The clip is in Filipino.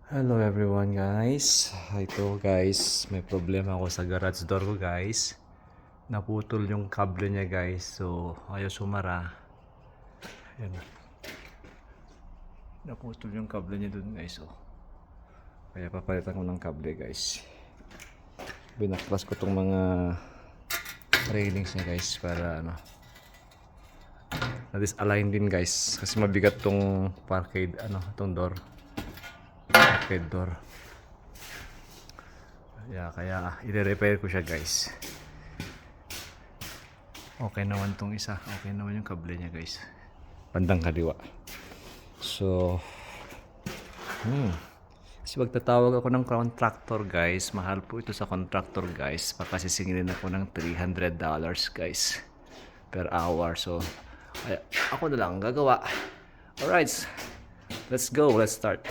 Hello everyone guys. Ito guys, may problema ako sa garage door ko guys. Naputol yung kable niya guys. So, ayaw sumara. Ayan. Naputol yung kable niya dun guys. Oh. Kaya papalitan ko ng kable guys. Binaklas ko tong mga railings niya guys para na-disalign din guys. Kasi mabigat tong parkade, tong door. Parkade door. Kaya i-repair ko siya guys. Okay naman tong isa. Okay naman yung kable niya guys. Bandang kaliwa. So, kasi magtatawag ako ng contractor guys. Mahal po ito sa contractor guys. Baka sisingilin ako ng $300 guys per hour. So, ako na lang gagawa. Alright, let's go. Let's start.